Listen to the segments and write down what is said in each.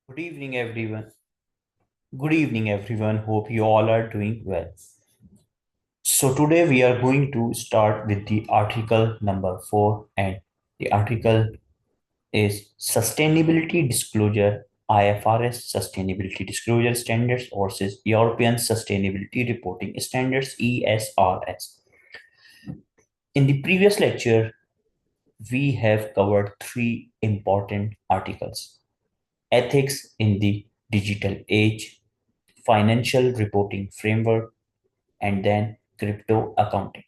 Good evening, everyone. Good evening, everyone. Hope you all are doing well. So, today we are going to start with the article number 4, and the article is Sustainability Disclosure IFRS Sustainability Disclosure Standards versus European Sustainability Reporting Standards ESRS. In the previous lecture, we have covered three important articles: ethics in the digital age, financial reporting framework, and then crypto accounting.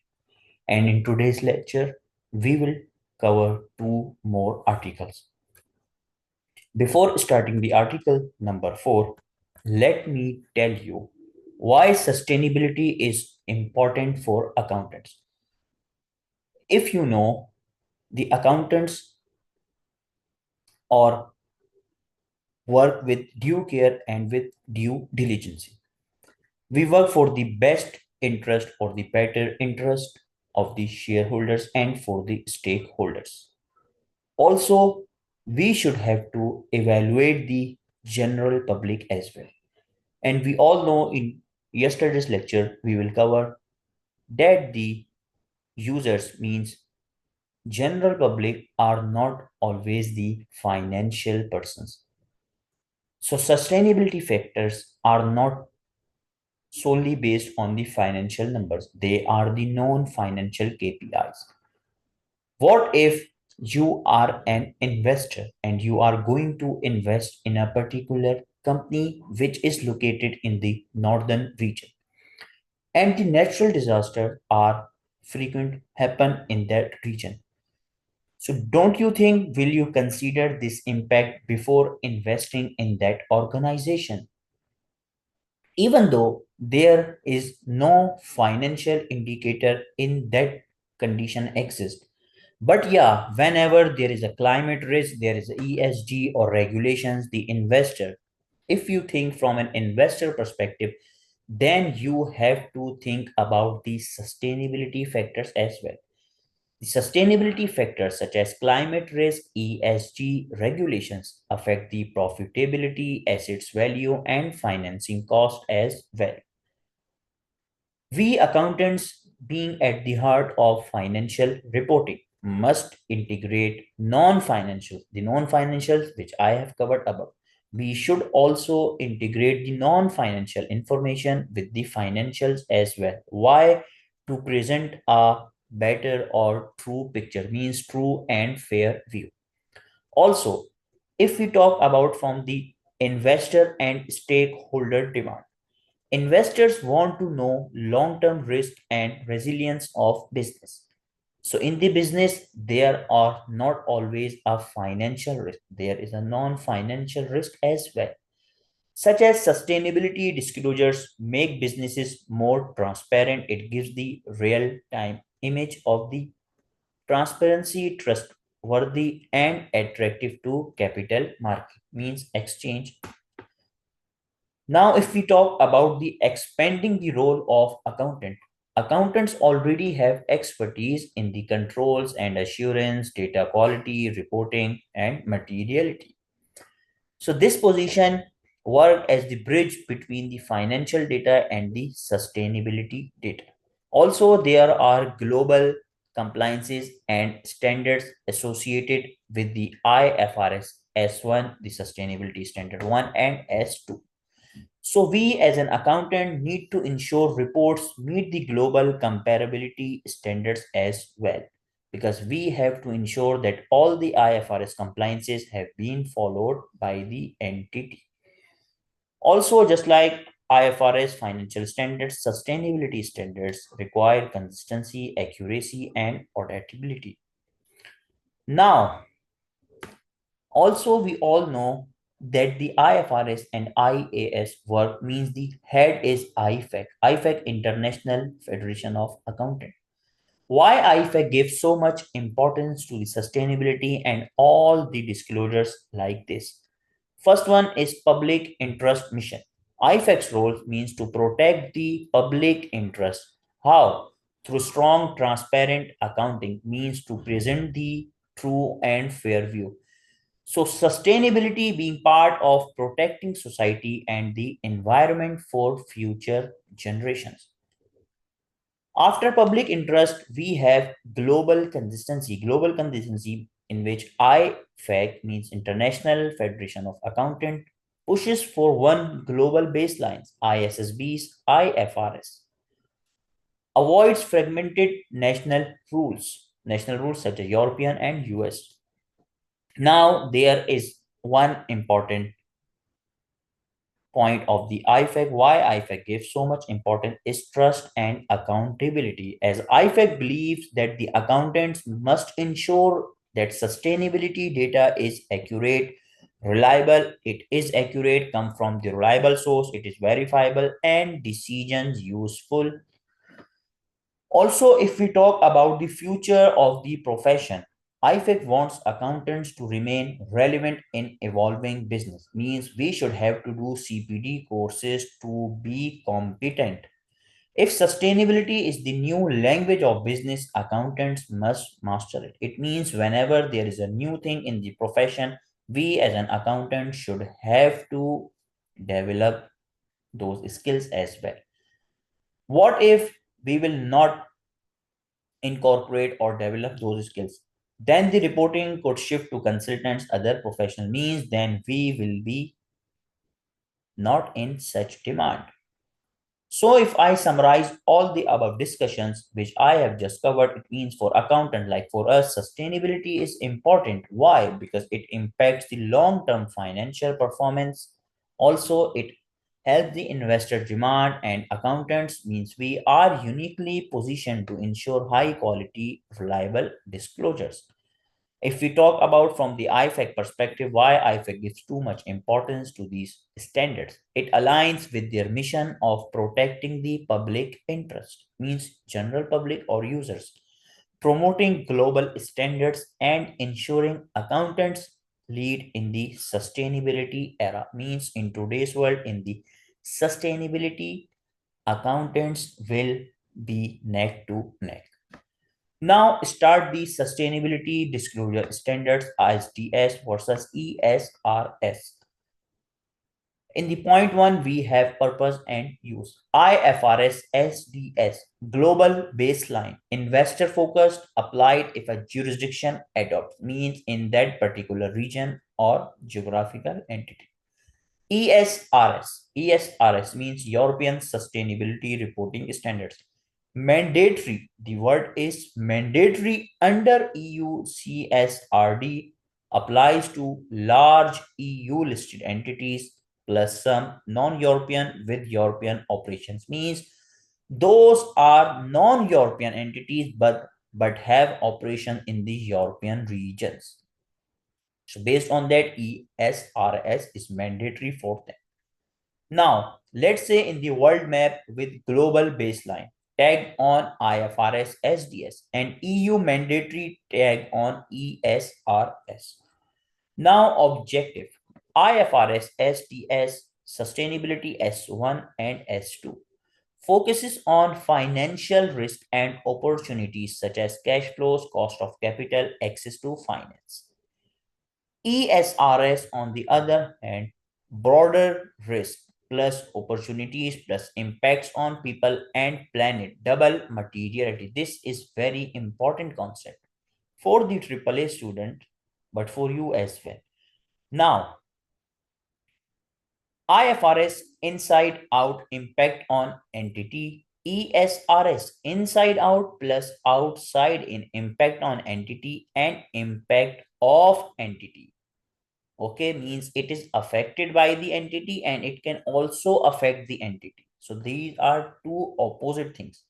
And in today's lecture, we will cover two more articles. Before starting the article number 4, let me tell you why sustainability is important for accountants. If you know, the accountants or work with due care and with due diligence. We work for the best interest or the better interest of the shareholders and for the stakeholders. Also, we should have to evaluate the general public as well. And we all know in yesterday's lecture, we will cover that the users means general public are not always the financial persons. So sustainability factors are not solely based on the financial numbers. They are the non-financial KPIs. What if you are an investor and you are going to invest in a particular company which is located in the northern region and the natural disasters are frequent happen in that region? So don't you think will you consider this impact before investing in that organization? Even though there is no financial indicator in that condition exists. But yeah, whenever there is a climate risk, there is a ESG or regulations, the investor, if you think from an investor perspective, then you have to think about the sustainability factors as well. The sustainability factors such as climate risk, ESG regulations affect the profitability, assets value, and financing cost as well. We accountants, being at the heart of financial reporting, must integrate non-financial, the non-financials which I have covered above. We should also integrate the non-financial information with the financials as well. Why? To present a better or true picture, means true and fair view. Also, if we talk about from the investor and stakeholder demand, investors want to know long-term risk and resilience of business. So in the business, there are not always a financial risk. There is a non-financial risk as well, such as sustainability disclosures make businesses more transparent. It gives the real-time image of the transparency, trustworthy, and attractive to capital market, means exchange. Now, if we talk about the expanding the role of accountant, accountants already have expertise in the controls and assurance, data quality, reporting, and materiality. So this position work as the bridge between the financial data and the sustainability data. Also, there are global compliances and standards associated with the IFRS S1, the sustainability standard 1, and S2. So we as an accountant need to ensure reports meet the global comparability standards as well, because we have to ensure that all the IFRS compliances have been followed by the entity. Also, just like IFRS financial standards, sustainability standards require consistency, accuracy, and auditability. Now, also, we all know that the IFRS and IAS work means the head is IFAC, IFAC International Federation of Accounting. Why IFAC gives so much importance to the sustainability and all the disclosures like this? First one is public interest mission. IFAC's role means to protect the public interest. How? Through strong, transparent accounting, means to present the true and fair view. So sustainability being part of protecting society and the environment for future generations. After public interest, we have global consistency. Global consistency, in which IFAC means International Federation of Accountant, pushes for one global baselines, ISSB's IFRS, avoids fragmented national rules such as European and US. Now, there is one important point of the IFAC, why IFAC gives so much importance is trust and accountability. As IFAC believes that the accountants must ensure that sustainability data is accurate, reliable, it is accurate, come from the reliable source, it is verifiable, and decisions useful. Also, if we talk about the future of the profession, IFAC wants accountants to remain relevant in evolving business. Means we should have to do CPD courses to be competent. If sustainability is the new language of business, accountants must master it. It means whenever there is a new thing in the profession, we as an accountant should have to develop those skills as well. What if we will not incorporate or develop those skills? Then the reporting could shift to consultants, other professional means, then we will be not in such demand. So if I summarize all the above discussions which I have just covered, it means for accountant like for us, sustainability is important. Why? Because it impacts the long-term financial performance. Also, it helps the investor demand, and accountants means we are uniquely positioned to ensure high quality, reliable disclosures. If we talk about from the IFAC perspective, why IFAC gives too much importance to these standards, it aligns with their mission of protecting the public interest, means general public or users, promoting global standards and ensuring accountants lead in the sustainability era. Means in today's world, in the sustainability, accountants will be neck to neck. Now start the sustainability disclosure standards ISDS versus ESRS. In the point one, we have purpose and use. IFRS SDS, global baseline, investor focused, applied if a jurisdiction adopts, means in that particular region or geographical entity. ESRS means European Sustainability Reporting Standards. Mandatory, the word is mandatory under EU CSRD, applies to large EU listed entities plus some non-European with European operations. Means those are non-European entities but have operation in the European regions. So based on that, ESRS is mandatory for them. Now, let's say in the world map with global baseline, tag on IFRS SDS and EU mandatory tag on ESRS. Now, objective IFRS SDS Sustainability S1 and S2 focuses on financial risk and opportunities such as cash flows, cost of capital, access to finance. ESRS, on the other hand, broader risk plus opportunities plus impacts on people and planet, double materiality. This is very important concept for the AAA student, but for you as well. Now, IFRS inside out impact on entity, ESRS inside out plus outside in impact on entity and impact of entity. Okay, means it is affected by the entity and it can also affect the entity. So these are two opposite things.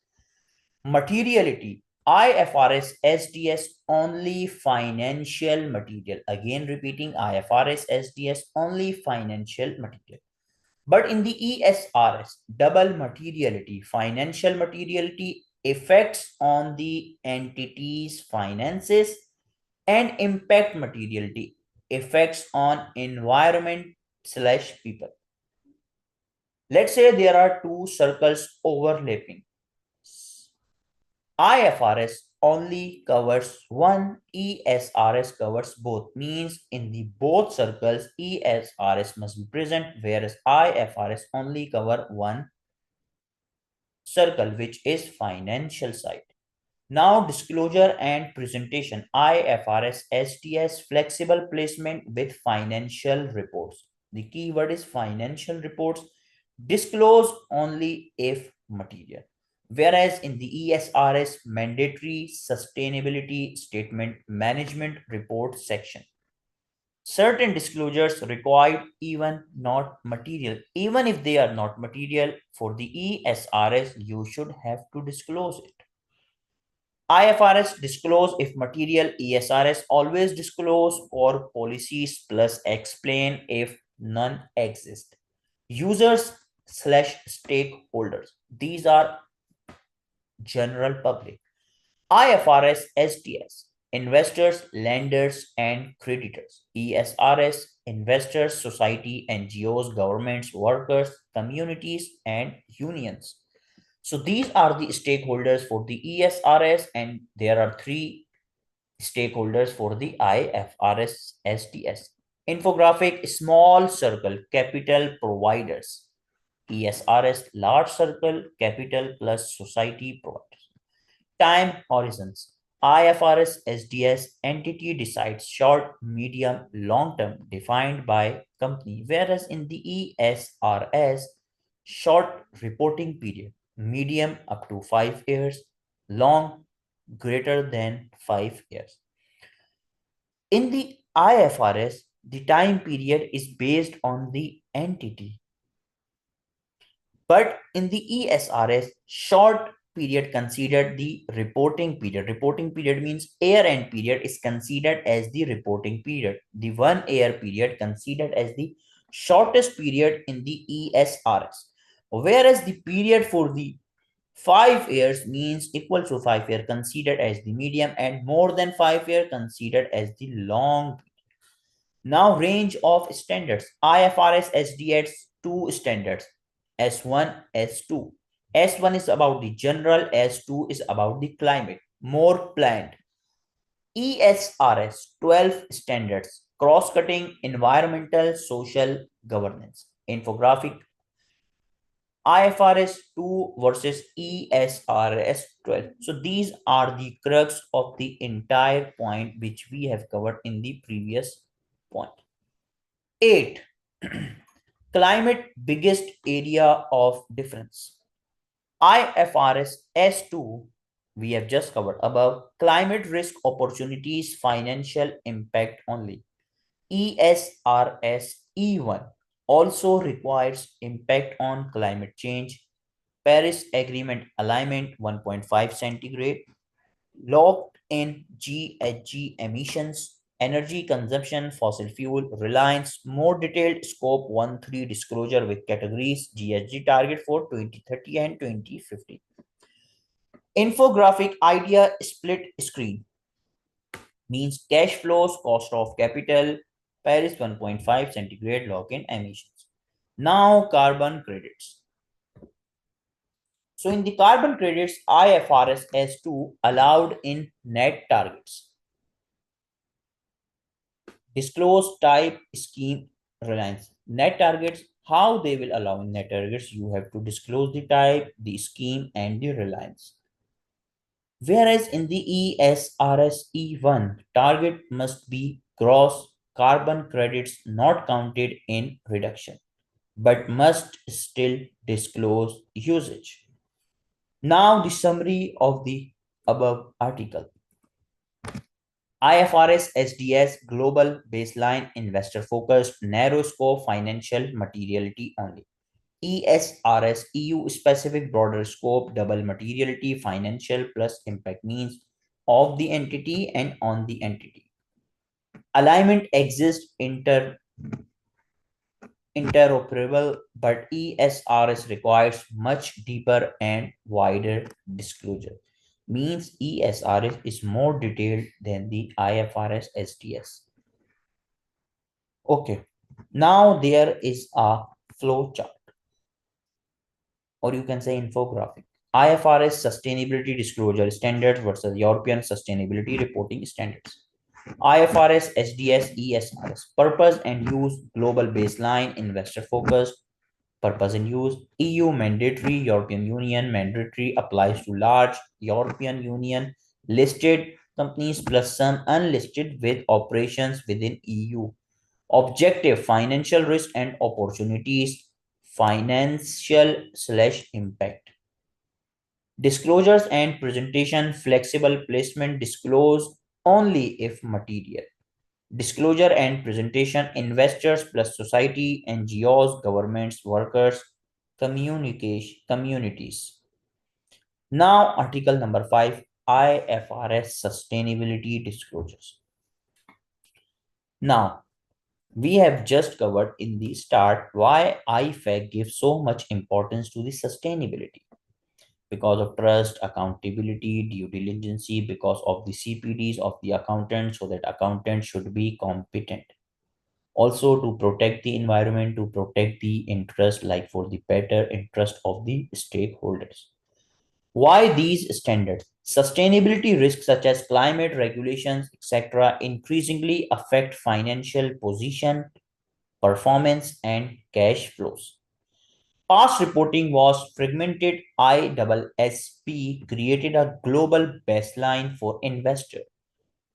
Materiality, IFRS SDS only financial material. Again repeating, IFRS SDS only financial material. But in the ESRS, double materiality, financial materiality effects on the entity's finances, and impact materiality effects on environment slash people. Let's say there are two circles overlapping. IFRS only covers one, ESRS covers both. Means in the both circles, ESRS must be present, whereas IFRS only cover one circle, which is financial side. Now, disclosure and presentation. IFRS STS flexible placement with financial reports. The keyword is financial reports. Disclose only if material. Whereas in the ESRS mandatory sustainability statement management report section, certain disclosures required even not material. Even if they are not material for the ESRS, you should have to disclose it. IFRS disclose if material, ESRS always disclose core policies plus explain if none exist. Users slash stakeholders. These are general public. IFRS STS, investors, lenders, and creditors. ESRS, investors, society, NGOs, governments, workers, communities, and unions. So these are the stakeholders for the ESRS, and there are three stakeholders for the IFRS STS. Infographic, small circle, capital providers. ESRS, large circle, capital plus society providers. Time horizons. IFRS SDS entity decides short, medium, long term defined by company, whereas in the ESRS, short reporting period, medium up to 5 years, long greater than 5 years. In the IFRS, the time period is based on the entity, but in the ESRS, short period considered the reporting period. Reporting period means year end period is considered as the reporting period. The 1 year period considered as the shortest period in the ESRS. Whereas the period for the 5 years means equal to 5 year considered as the medium, and more than 5 year considered as the long. Now, range of standards. IFRS SDS two standards, S1, S2. S1 is about the general, S2 is about the climate, more planned. ESRS 12 standards, cross-cutting environmental, social governance. Infographic, IFRS 2 versus ESRS 12. So these are the crux of the entire point which we have covered in the previous point. 8. Climate biggest area of difference. IFRS S2, we have just covered above. Climate risk opportunities, financial impact only. ESRS E1 also requires impact on climate change. Paris Agreement alignment 1.5 centigrade. Locked in GHG emissions, energy consumption, fossil fuel, reliance, more detailed scope 1-3 disclosure with categories, GHG target for 2030 and 2050. Infographic idea split screen means cash flows, cost of capital, Paris 1.5 centigrade lock-in emissions. Now carbon credits. So in the carbon credits, IFRS S2 allowed in net targets. Disclose type, scheme, reliance. Net targets, how they will allow in net targets, you have to disclose the type, the scheme, and the reliance. Whereas in the ESRS E1, target must be gross carbon credits not counted in reduction, but must still disclose usage. Now the summary of the above article. IFRS SDS global baseline investor focused narrow scope financial materiality only. ESRS EU specific broader scope double materiality financial plus impact means of the entity and on the entity. Alignment exists interoperable, but ESRS requires much deeper and wider disclosure. Means ESRS is more detailed than the IFRS SDS. Okay, now there is a flow chart, or you can say infographic. IFRS Sustainability Disclosure Standards versus European Sustainability Reporting Standards. IFRS SDS ESRS. Purpose and use global baseline investor focused. Purpose and use EU mandatory, European Union mandatory applies to large European Union listed companies plus some unlisted with operations within EU. Objective financial risk and opportunities, financial slash impact. Disclosures and presentation, flexible placement, disclose only if material. Disclosure and presentation, investors plus society, NGOs, governments, workers, communication, communities. Now, article number 5, IFRS sustainability disclosures. Now, we have just covered in the start why IFAC gives so much importance to the sustainability. Because of trust, accountability, due diligence, because of the CPDs of the accountant, so that accountant should be competent. Also to protect the environment, to protect the interest, like for the better interest of the stakeholders. Why these standards? Sustainability risks such as climate regulations, etc., increasingly affect financial position, performance, and cash flows. Past reporting was fragmented. ISSP created a global baseline for investor.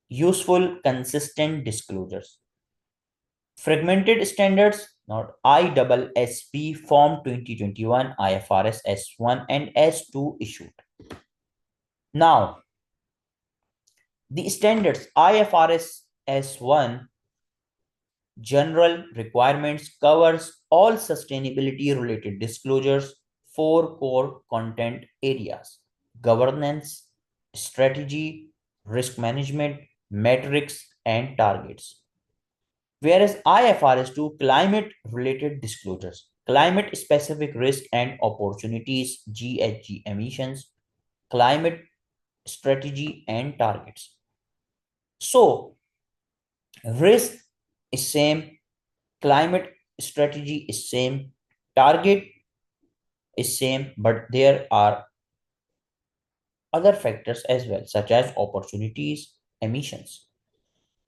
Useful, consistent disclosures. Fragmented standards, not ISSP Form 2021, IFRS S1 and S2 issued. Now, the standards IFRS S1 general requirements covers all sustainability related disclosures, four core content areas: governance, strategy, risk management, metrics, and targets. Whereas IFRS 2 climate related disclosures, climate specific risk and opportunities, GHG emissions, climate strategy and targets. So risk is same, climate strategy is same, target is same, but there are other factors as well, such as opportunities, emissions.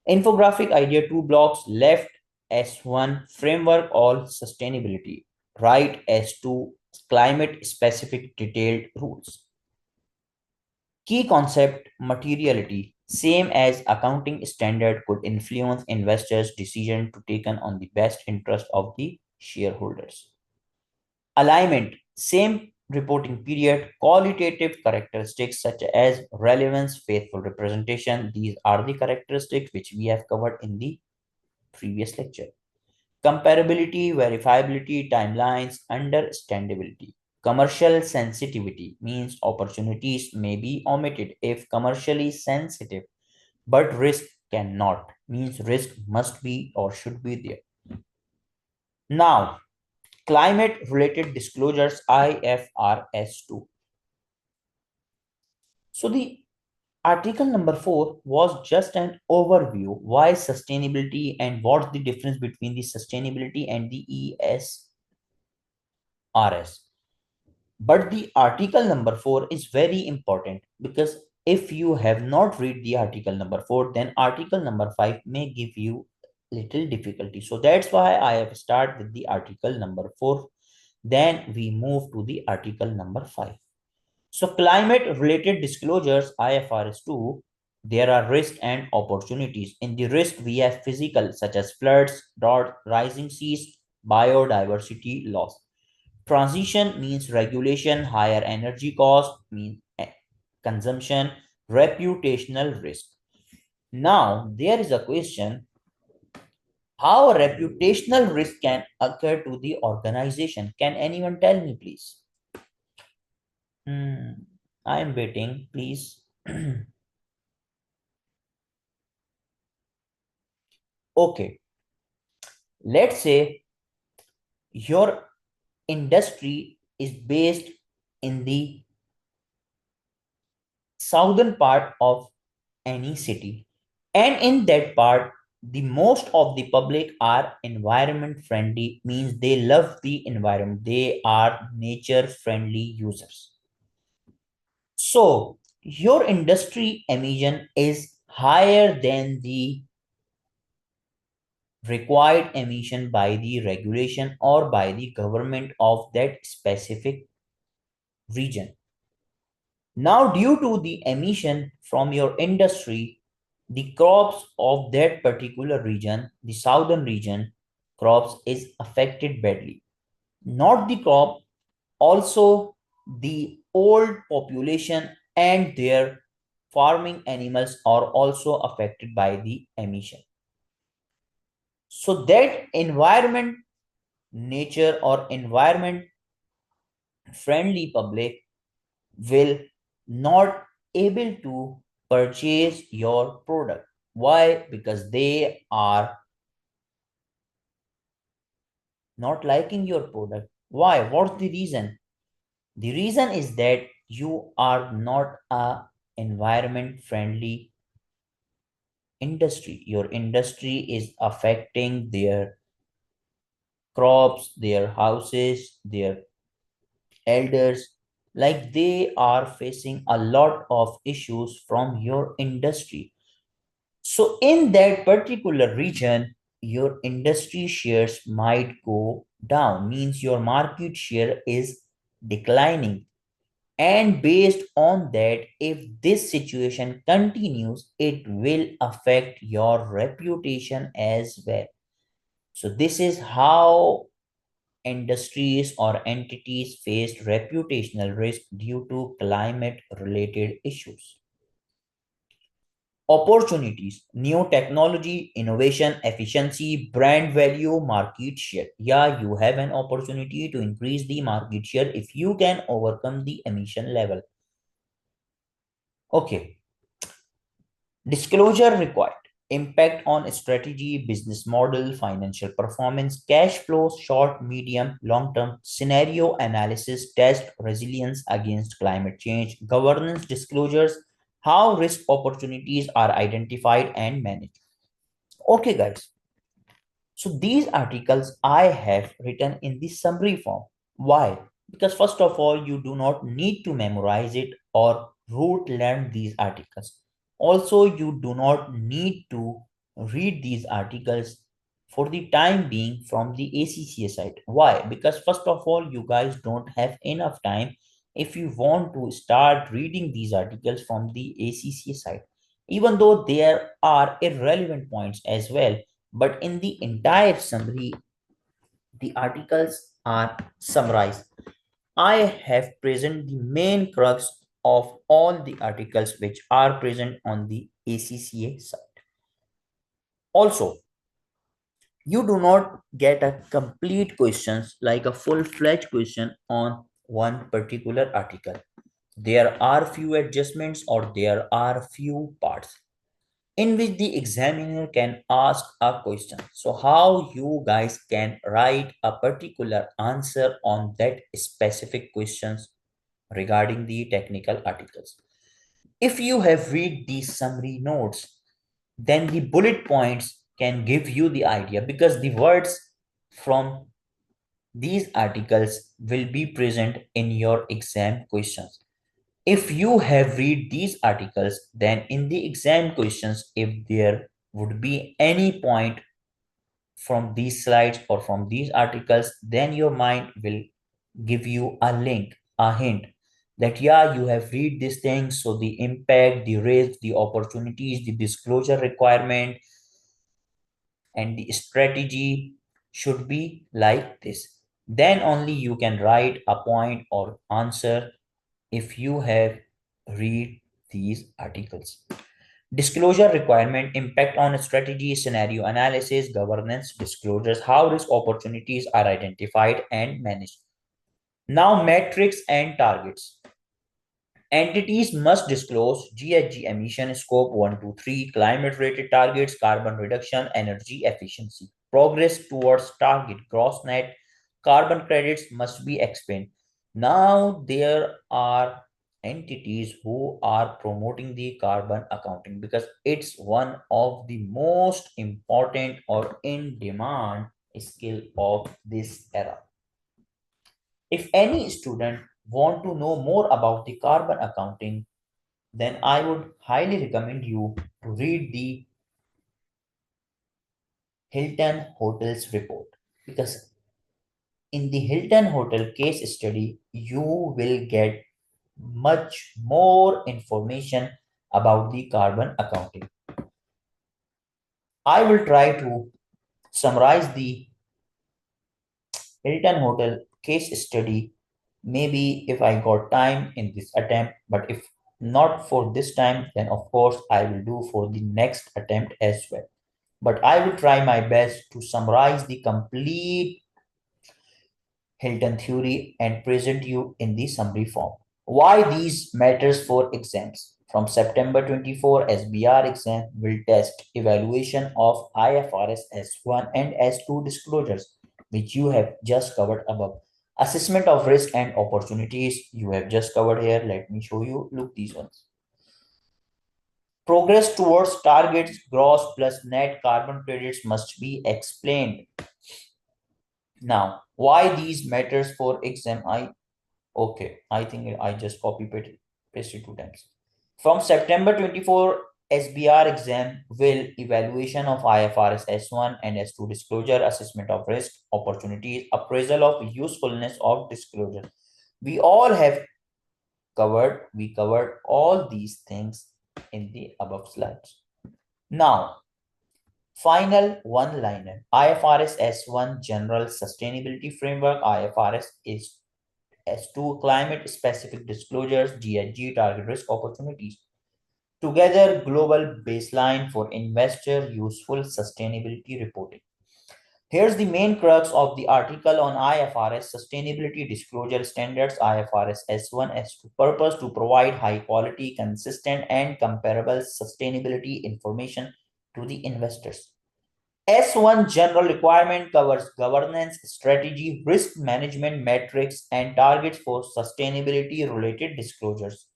Infographic idea, two blocks: left S1 framework all sustainability, right S2 climate specific detailed rules. Key concept: materiality, same as accounting standard, could influence investors' decision to taken on the best interest of the shareholders. Alignment, same reporting period, qualitative characteristics such as relevance, faithful representation. These are the characteristics which we have covered in the previous lecture. Comparability, verifiability, timelines, understandability. Commercial sensitivity means opportunities may be omitted if commercially sensitive, but risk cannot, means risk must be or should be there. Now, climate related disclosures, IFRS 2. So the article number 4 was just an overview why sustainability and what's the difference between the sustainability and the ESRS. But the article number 4 is very important, because if you have not read the article number 4, then article number 5 may give you little difficulty. So that's why I have started with the article number 4. Then we move to the article number 5. So climate related disclosures, IFRS 2, there are risks and opportunities. In the risk, we have physical such as floods, drought, rising seas, biodiversity loss. Transition means regulation, higher energy cost means consumption, reputational risk. Now, there is a question: how reputational risk can occur to the organization? Can anyone tell me, please? I am waiting, please. Okay, let's say your industry is based in the southern part of any city, and in that part the most of the public are environment friendly, means they love the environment, they are nature friendly users. So your industry emission is higher than the required emission by the regulation or by the government of that specific region. Now, due to the emission from your industry, the crops of that particular region, the southern region, crops is affected badly. Not the crop, also the old population and their farming animals are also affected by the emission. So that environment, nature or environment friendly public will not able to purchase your product. Why? Because they are not liking your product. Why? What's the reason? The reason is that you are not a environment friendly industry. Your industry is affecting their crops, their houses, their elders, like they are facing a lot of issues from your industry. So in that particular region, your industry shares might go down, means your market share is declining. And based on that, if this situation continues, it will affect your reputation as well. So this is how industries or entities face reputational risk due to climate related issues. Opportunities, new technology, innovation, efficiency, brand value, market share. Yeah, you have an opportunity to increase the market share if you can overcome the emission level. Okay, disclosure required. Impact on strategy, business model, financial performance, cash flows, short, medium, long term, scenario analysis, test resilience against climate change, governance disclosures, how risk opportunities are identified and managed. Okay, guys. So these articles I have written in the summary form. Why? Because first of all, you do not need to memorize it or rote learn these articles. Also, you do not need to read these articles for the time being from the ACCA side. Why? Because first of all, you guys don't have enough time if you want to start reading these articles from the ACCA side. Even though there are irrelevant points as well, but in the entire summary, the articles are summarized. I have present the main crux of all the articles which are present on the ACCA site. Also, you do not get a complete questions like a full-fledged question on one particular article. There are few adjustments or there are few parts in which the examiner can ask a question. So how you guys can write a particular answer on that specific questions regarding the technical articles. If you have read these summary notes, then the bullet points can give you the idea because the words from these articles will be present in your exam questions. If you have read these articles, then in the exam questions, if there would be any point from these slides or from these articles, then your mind will give you a link, a hint that yeah, you have read these things. So the impact, the risk, the opportunities, the disclosure requirement, and the strategy should be like this. Then only you can write a point or answer if you have read these articles. Disclosure requirement, impact on strategy, scenario analysis, governance, disclosures, how risk opportunities are identified and managed. Now, metrics and targets. Entities must disclose GHG emission scope 1 to 3, climate related targets, carbon reduction, energy efficiency. Progress towards target, gross net carbon credits must be explained. Now, there are entities who are promoting the carbon accounting because it's one of the most important or in demand skill of this era. If any student want to know more about the carbon accounting, then I would highly recommend you to read the Hilton Hotels report, because in the Hilton Hotel case study, you will get much more information about the carbon accounting. I will try to summarize the Hilton Hotel case study maybe if I got time in this attempt, but if not for this time, then of course I will do for the next attempt as well. But I will try my best to summarize the complete Hilton theory and present you in the summary form. Why these matters for exams? From September 24, SBR exam will test evaluation of IFRS S1 and S2 disclosures, which you have just covered above. Assessment of risk and opportunities you have just covered here. Let me show you. Look these ones. Progress towards targets, gross plus net carbon credits must be explained. Now, why these matters for exam? Okay, I think I just pasted 2 times. From September 24, SBR exam will evaluation of IFRS S1 and S2 disclosure, assessment of risk, opportunities, appraisal of usefulness of disclosure. We covered all these things in the above slides. Now, final one-liner. IFRS S1 General Sustainability Framework. IFRS is S2 Climate Specific Disclosures, GHG Target Risk Opportunities. Together, global baseline for investor useful sustainability reporting. Here's the main crux of the article on IFRS Sustainability Disclosure Standards, IFRS S1 S2. Purpose to provide high quality, consistent, and comparable sustainability information to the investors. S1 general requirement covers governance, strategy, risk management metrics, and targets for sustainability related disclosures.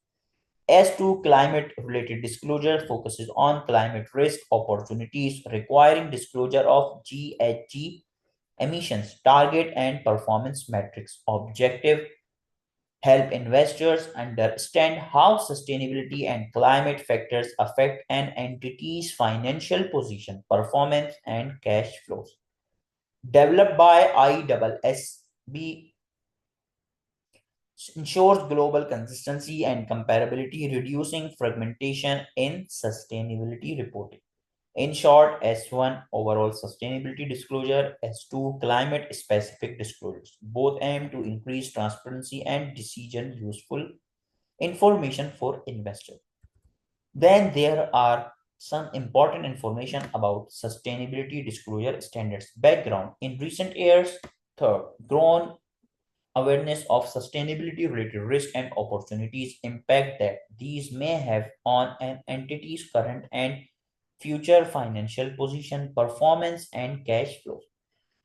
S2 climate related disclosure focuses on climate risk opportunities requiring disclosure of GHG emissions, target and performance metrics. Objective help investors understand how sustainability and climate factors affect an entity's financial position, performance, and cash flows. Developed by ISSB, ensures global consistency and comparability, reducing fragmentation in sustainability reporting. In short, S1 overall sustainability disclosure, S2 climate specific disclosures. Both aim to increase transparency and decision useful information for investors. Then there are some important information about sustainability disclosure standards. Background. In recent years, third, grown awareness of sustainability related risk and opportunities impact that these may have on an entity's current and future financial position, performance, and cash flows.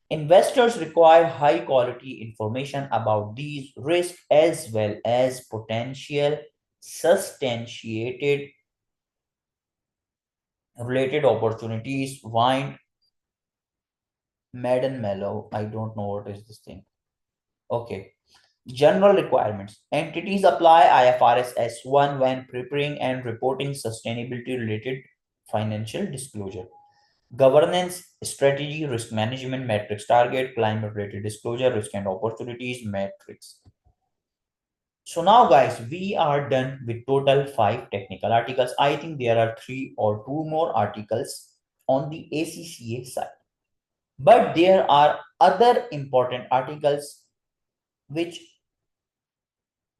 Investors require high quality information about these risks as well as potential substantiated related opportunities. Wine, Madden Mellow. I don't know what is this thing. Okay. General requirements. Entities apply IFRS S1 when preparing and reporting sustainability related financial disclosure. Governance, strategy, risk management, metrics, target, climate related disclosure, risk and opportunities, metrics. So now guys, we are done with total 5 technical articles. I think there are 3 or 2 more articles on the ACCA side. But there are other important articles which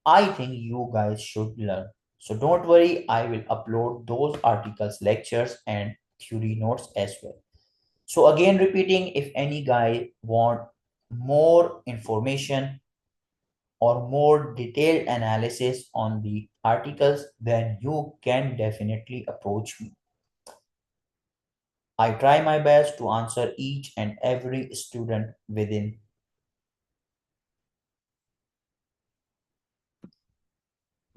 I think you guys should learn. So don't worry, I will upload those articles, lectures, and theory notes as well. So again, repeating, if any guy want more information or more detailed analysis on the articles, then you can definitely approach me. I try my best to answer each and every student within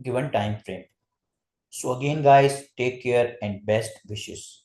given time frame. So again, guys, take care and best wishes.